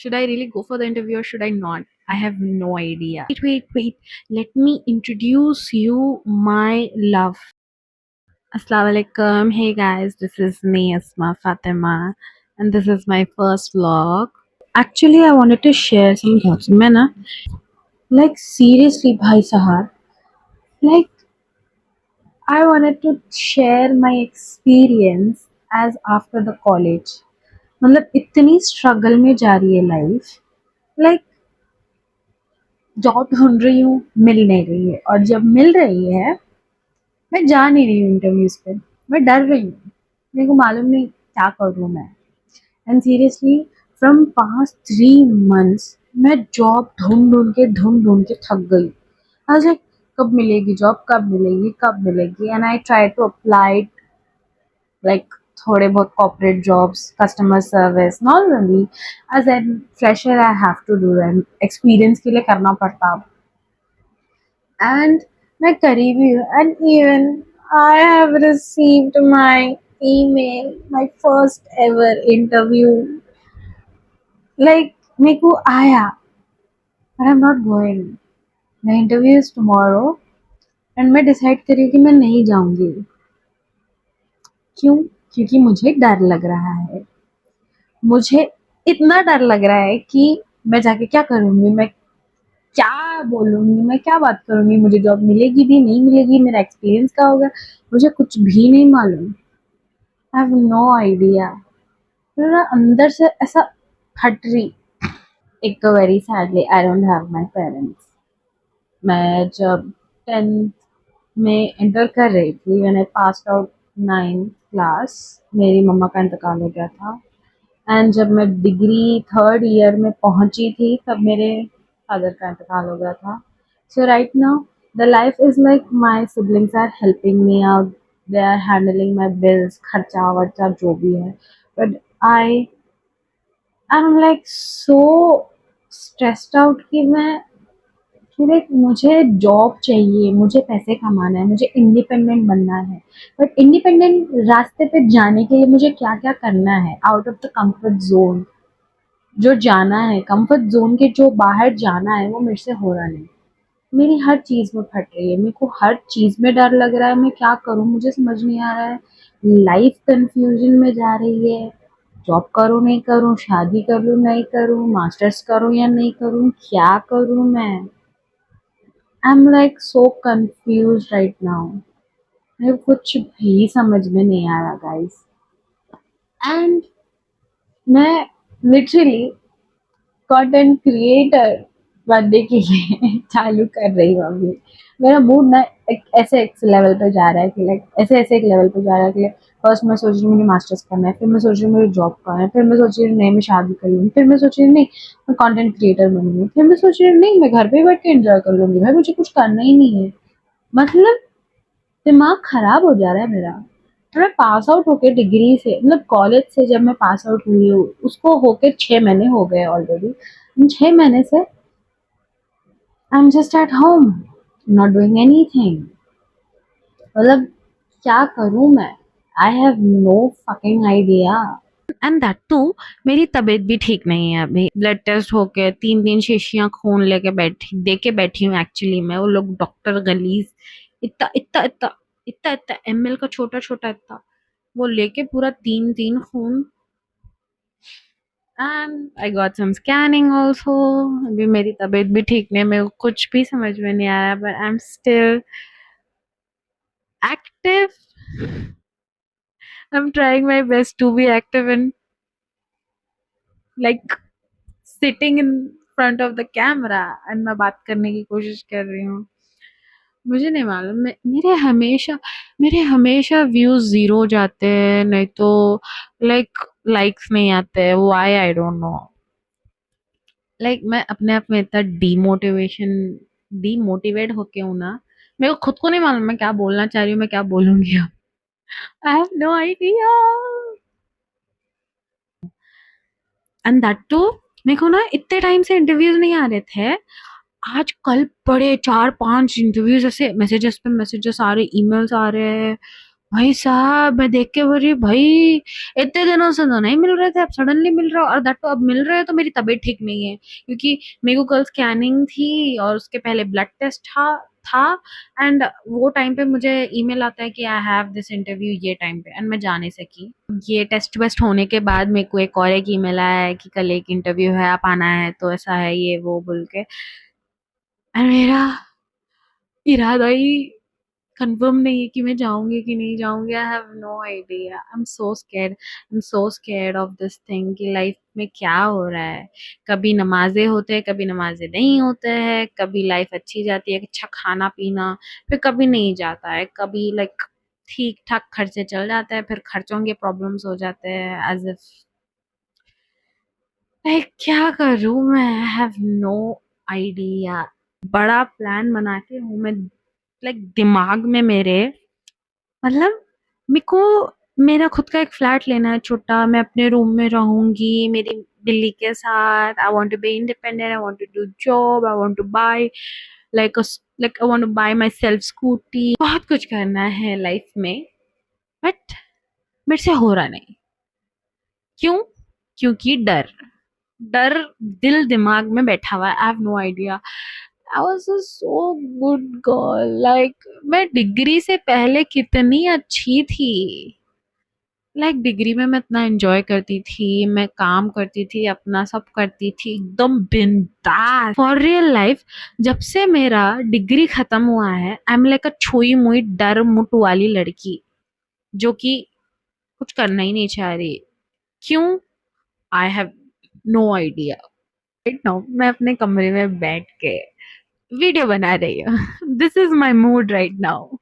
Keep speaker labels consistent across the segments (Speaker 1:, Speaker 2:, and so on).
Speaker 1: Should I really go for the interview or should I not? I have no idea. Wait. Let me introduce you my love. Assalamu alaikum. Hey guys, this is me, Asma Fatima, and this is my first vlog. Actually, I wanted to share some thoughts. मैं ना, like seriously, भाई साहब, like I wanted to share my experience as after the college. मतलब इतनी struggle में जा रही है लाइफ. लाइक जॉब ढूंढ रही हूँ, मिल नहीं रही है, और जब मिल रही है मैं जा नहीं रही हूँ इंटरव्यूज पे. मैं डर रही हूँ, मेरे को मालूम नहीं क्या करूँ मैं. And seriously from past 3 months मैं जॉब ढूंढ ढूंढ के थक गई. आज लाइक कब मिलेगी जॉब, कब मिलेगी. And I try to apply like थोड़े बहुत corporate jobs, customer service, not really. As a fresher I have to do them, experience के लिए करना पड़ता. And मैं करी भी हूँ. And even I have received my email, my first ever interview. Like मेरे को आया, but I'm not going. The interview is tomorrow and मैं decide करी कि मैं नहीं जाऊँगी. क्यों? क्योंकि मुझे डर लग रहा है. मुझे इतना डर लग रहा है कि मैं जाके क्या करूँगी, मैं क्या बोलूँगी, मैं क्या बात करूँगी, मुझे जॉब मिलेगी भी नहीं मिलेगी, मेरा एक्सपीरियंस क्या होगा, मुझे कुछ भी नहीं मालूम. I have no idea. मेरा अंदर से ऐसा फट रही. एक तो very sadly I don't have my parents. मैं जब 10th में इंटर कर रही थी, मैंने पास आउट 9th क्लास, मेरी मम्मा का इंतकाल हो गया था. एंड जब मैं डिग्री 3rd ईयर में पहुंची थी तब मेरे फादर का इंतकाल हो गया था. So right now the life is like my siblings are helping me out, they are handling my bills, खर्चा वर्चा जो भी है. But I am like so stressed out कि मैं कि लाइक मुझे जॉब चाहिए, मुझे पैसे कमाना है, मुझे इंडिपेंडेंट बनना है. बट इंडिपेंडेंट रास्ते पे जाने के लिए मुझे क्या क्या करना है, out of the comfort zone जो जाना है, कंफर्ट जोन के जो बाहर जाना है, वो मेरे से हो रहा नहीं. मेरी हर चीज़ में फट रही है, मेरे को हर चीज़ में डर लग रहा है. मैं क्या करूँ मुझे समझ नहीं आ रहा है. लाइफ कंफ्यूजन में जा रही है. जॉब करूँ नहीं करूँ, शादी करूँ नहीं करूँ, मास्टर्स करूँ या नहीं करूँ, क्या करूँ मैं. आई am like so confuse right now. मेरे को कुछ भी समझ में नहीं आ रहा गाइस. एंड मैं लिटरली कंटेंट क्रिएटर बनने के लिए चालू कर रही हूँ अभी. मेरा मूड ना ऐसे एक लेवल पे जा रहा है कि लाइक ऐसे एक लेवल पे जा रहा है कि फर्स्ट मैं सोच रही हूँ मुझे मास्टर्स करना है, फिर मैं सोच रही हूँ मुझे जॉब करना है, फिर मैं सोच रही हूँ नहीं मैं शादी कर लूँगी, फिर मैं सोच रही हूँ नहीं मैं कंटेंट क्रिएटर बनूंगी, फिर मैं सोच रही हूँ नहीं मैं घर पे ही बैठ के एंजॉय कर लूँगी. भाई मुझे कुछ करना ही नहीं है. मतलब दिमाग खराब हो जा रहा है मेरा. मैं पास आउट होके डिग्री से, मतलब कॉलेज से जब मैं पास आउट हुई हूँ उसको होके 6 महीने हो गए ऑलरेडी. 6 महीने से I am just at home not doing anything. मतलब क्या करूँ मैं. I have no fucking idea. And that too मेरी तबीयत भी ठीक नहीं है. अभी ब्लड टेस्ट होके 3 शीशियां खून लेके बैठी दे के बैठी हूँ. एक्चुअली मैं वो लोग डॉक्टर गलीज इतना इतना इतना इतना इतना ml का छोटा छोटा इतना वो लेके पूरा 3 खून. And I got some scanning also. अभी मेरी तबीयत भी ठीक नहीं, मेरे को कुछ भी समझ में नहीं आ रहा. But I am still active. I am trying my best to be active and like sitting in front of the camera and मैं बात करने की कोशिश कर रही हूँ. मुझे नहीं मालूम. मेरे हमेशा व्यूज 0 हो जाते हैं, नहीं तो लाइक्स नहीं आते हैं. Why I don't know. Like मैं अपने आप में इतना डीमोटिवेट होके हूँ ना. मेरे को खुद को नहीं मालूम मैं क्या बोलना चाह रही हूँ, मैं क्या बोलूंगी अब. I have no idea. And that too मेरे को ना इतने टाइम से इंटरव्यूज नहीं आ रहे थे. आज कल बड़े 4-5 इंटरव्यूज ऐसे मैसेजेस पे मैसेजेस आ रहे, ईमेल्स आ रहे हैं. भाई साहब मैं देख के बोल रही हूँ, भाई इतने दिनों से तो नहीं मिल रहे थे, अब सडनली मिल रहे हो, और दैट तो अब मिल रहे हो, तो मेरी तबीयत ठीक नहीं है, क्योंकि मेरे को कल स्कैनिंग थी और उसके पहले ब्लड टेस्ट था। एंड वो टाइम पे मुझे ईमेल आता है कि आई हैव दिस इंटरव्यू ये टाइम पे, एंड मैं जा नहीं सकी। ये टेस्ट वेस्ट होने के बाद मेरे को एक और एक ईमेल आया है कि कल एक इंटरव्यू है, आप आना है, तो ऐसा है ये वो बोल के। एंड मेरा इरादा ही कंफर्म नहीं है कि मैं जाऊंगी कि नहीं जाऊंगी। I have no idea, I am so scared, I am so scared of this thing कि लाइफ में क्या हो रहा है। कभी नमाजें होते हैं, कभी नमाजें नहीं होते हैं, कभी लाइफ अच्छी जाती है, अच्छा खाना पीना, फिर कभी नहीं जाता है, कभी लाइक ठीक ठाक खर्चे चल जाते हैं, फिर खर्चों के प्रॉब्लम्स हो जाते हैं, एज इफ लाइक क्या करूं मैं, आई हैव नो आइडिया। बड़ा प्लान बनाती हूँ मैं, लाइक दिमाग में मेरे, मतलब मेरे को मेरा खुद का एक फ्लैट लेना है छोटा, मैं अपने रूम में रहूंगी मेरी बिल्ली के साथ। I want to be independent, I want to do job, I want to buy like I want to buy myself scooty. बहुत कुछ करना है लाइफ में, बट मेरे से हो रहा नहीं। क्यों? क्योंकि डर, डर दिल दिमाग में बैठा हुआ है। I have no idea. I was so good girl, like मैं डिग्री से पहले कितनी अच्छी थी। लाइक डिग्री में मैं इतना एंजॉय करती थी, मैं काम करती थी, अपना सब करती थी एकदम बिंदास फॉर रियल लाइफ। जब से मेरा डिग्री खत्म हुआ है, आई एम लाइक अ छुई मुई डर मुट वाली लड़की, जो कि कुछ करना ही नहीं चाह रही। क्यों? I have no idea. Right now मैं अपने कमरे में बैठ के वीडियो बना रही हूँ। This is my mood right now.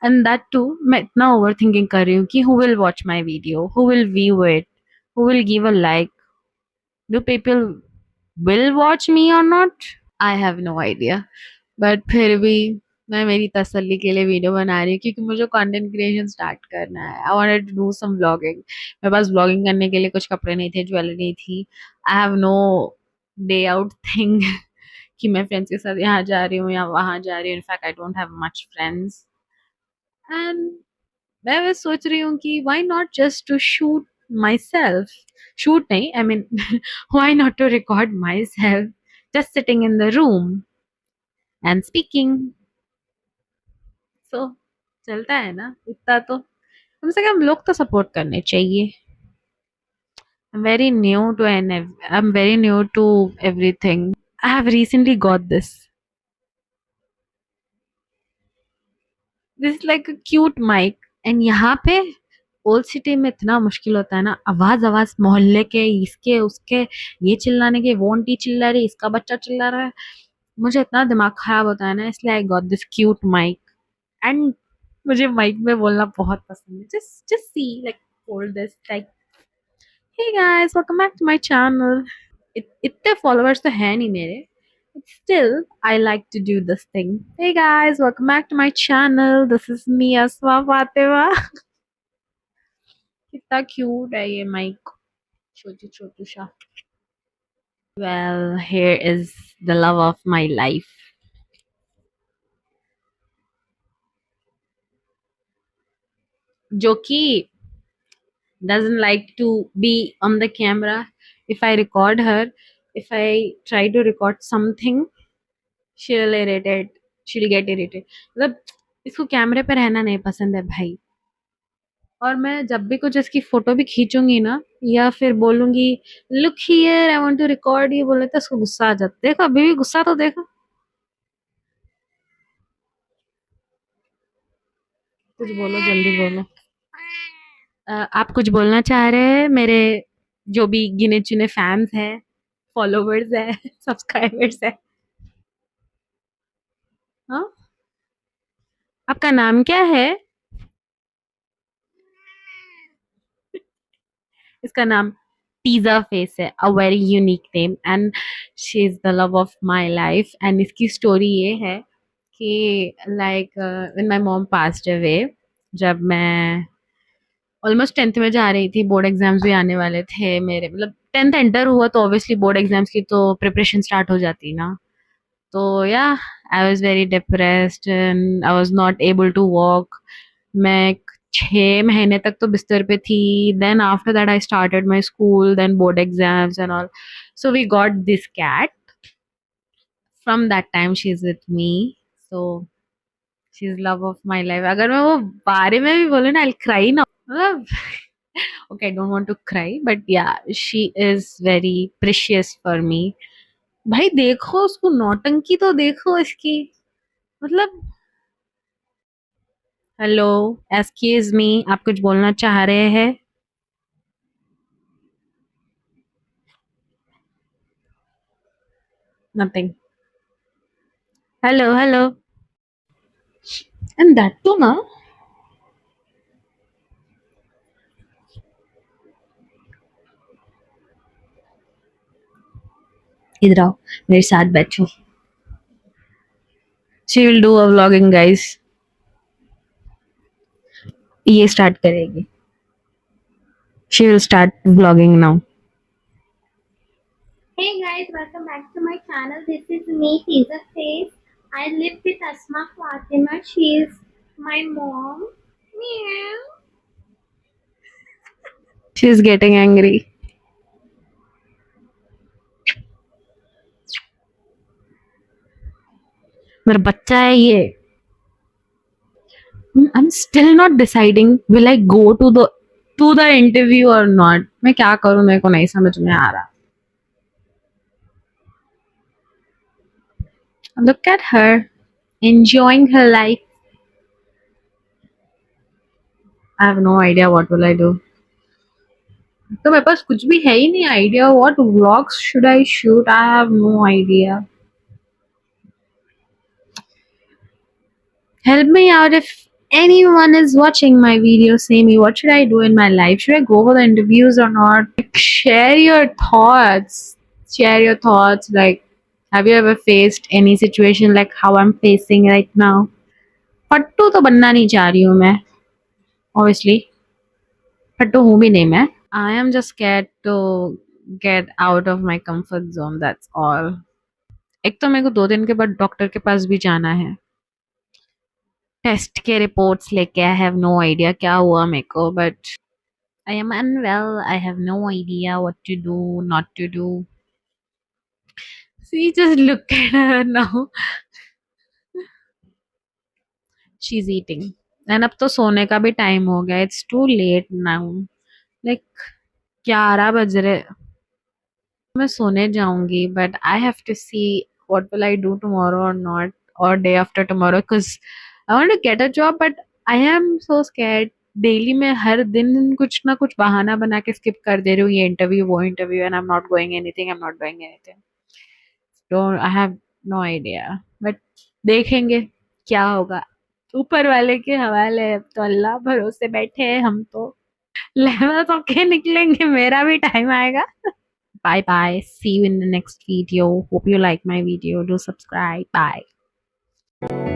Speaker 1: And that too मैं इतना ओवर थिंकिंग कर रही हूँ कि who will watch my video, who will view it, who will give a like, do people will watch me or not? I have no idea, but फिर भी मैं मेरी तसल्ली के लिए वीडियो बना रही हूँ, क्योंकि मुझे कंटेंट क्रिएशन स्टार्ट करना है। I wanted to do some vlogging. मेरे पास व्लॉगिंग करने के लिए कुछ कपड़े नहीं थे, ज्वेलरी नहीं थी। I have no day out thing कि मैं फ्रेंड्स के साथ यहाँ जा रही हूँ या वहां जा रही हूँ। In fact I don't have much friends. And मैं बस सोच रही हूँ कि why not just to shoot myself, shoot नहीं, I mean why not to record myself just sitting in the room and speaking. So चलता है ना इतना तो, कम से कम लोग तो सपोर्ट करने चाहिए। I'm very new to I'm very new to everything. I have recently got this. This is like a cute mic, and यहाँ पे ओल्ड सिटी में इतना मुश्किल होता है ना, आवाज आवाज मोहल्ले के, इसके उसके, ये चिल्लाने के, वो आंटी चिल्ला रही, इसका बच्चा चिल्ला रहा है, मुझे इतना दिमाग खराब होता है ना, इसलिए I got this cute mic. And मुझे माइक में बोलना बहुत पसंद है। Just see like hold this like, hey guys welcome back to my channel. इतने फॉलोअर्स तो है नहीं मेरे, still I like to do this thing. Hey guys, welcome back to my channel. This is me, Asma Fatima. कितना cute है ये mic, छोटू छोटू सा। Well, here is the love of my life, जो कि doesn't like to be on the camera. If I record her, if I try to record something, she'll irritate, she'll get irritated. मतलब इसको कैमरे पे रहना नहीं पसंद है भाई। और मैं जब भी कुछ इसकी फोटो भी खींचूंगी ना, या फिर बोलूंगी look here I want to record, ये बोले तो उसको गुस्सा आ जाता है। देखो अभी भी गुस्सा तो देखो। कुछ बोलो, जल्दी बोलो। आप कुछ बोलना चाह रहे हैं मेरे जो भी गिने चुने फैंस हैं, फॉलोवर्स हैं, सब्सक्राइबर्स हैं? हाँ, आपका नाम क्या है? इसका नाम टीजा फेस है, a very unique name, and she is the love of my life. And इसकी स्टोरी ये है कि like when my mom passed away, जब मैं ऑलमोस्ट 10th में जा रही थी, बोर्ड एग्जाम्स भी आने वाले थे मेरे, मतलब 10th एंटर हुआ तो ऑब्वियसली बोर्ड एग्जाम्स की तो प्रिपरेशन स्टार्ट हो जाती ना। तो या I was very depressed and I was not able to walk. मैं
Speaker 2: 6 महीने तक तो बिस्तर पे थी. Then after that I started my school, then board exams and all. So we got this cat. From that time she's with me. So she's love of my life. अगर मैं वो बारे में भी बोलूँ ना, I'll cry now. मतलब okay, I don't want to cry, but yeah, she is very precious for me. भाई देखो उसको, नौटंकी तो देखो इसकी. मतलब हेलो, एक्सक्यूज मी, आप कुछ बोलना चाह रहे हैं? Nothing. Hello hello. And that too ना, इधर आओ, मेरे साथ बैठो. She will do a vlogging guys. ये स्टार्ट करेगी. She will start vlogging now.
Speaker 1: Hey guys, welcome back to my channel. This is me, Teaser Face. I live with Asma Fatima. She is my mom. Meow.
Speaker 2: She is getting angry. मेरा बच्चा है ये. I'm still not deciding will I go to the interview or not. मैं क्या करूं, मेरे को नहीं समझ में आ रहा. Look at her enjoying her life. I have no idea what will I do. तो मेरे पास कुछ भी है ही नहीं idea. What vlogs should I shoot? I have no idea. Help me out if anyone is watching my video. Say me, what should I do in my life? Should I go for the interviews or not? Like, share your thoughts. Share your thoughts. Like, have you ever faced any situation like how I'm facing right now? पट्टू तो बनना नहीं चाह रही हूँ मैं. Obviously, पट्टू हूँ भी नहीं मैं. I am just scared to get out of my comfort zone. That's all. एक तो मेरे को 2 दिन के बाद डॉक्टर के पास भी जाना है. टेस्ट के रिपोर्ट्स लेके. आई हैव नो आइडिया क्या हुआ मेरे को, but I am unwell. I have no idea what to do, not to do. See just look at her now. She is eating. And अब तो सोने का भी टाइम हो गया. It's too late now. Like 11 बज रहे. मैं सोने जाऊंगी, but I have to see what will I do tomorrow और नॉट, और day after tomorrow, because I want to get a job, but I am so scared. Daily मैं हर दिन कुछ ना कुछ बहाना बना के स्किप कर दे रही हूँ. ये इंटरव्यू, वो interview, and I am not going anything, I am not doing anything. Don't, I have no idea, but देखेंगे क्या होगा. ऊपर वाले के हवाले है. अब तो अल्लाह भरोसे बैठे हैं हम तो. लेवल तो के निकलेंगे, मेरा भी टाइम आएगा. Bye bye. See you in the next video. Hope you like my video. Do subscribe. Bye.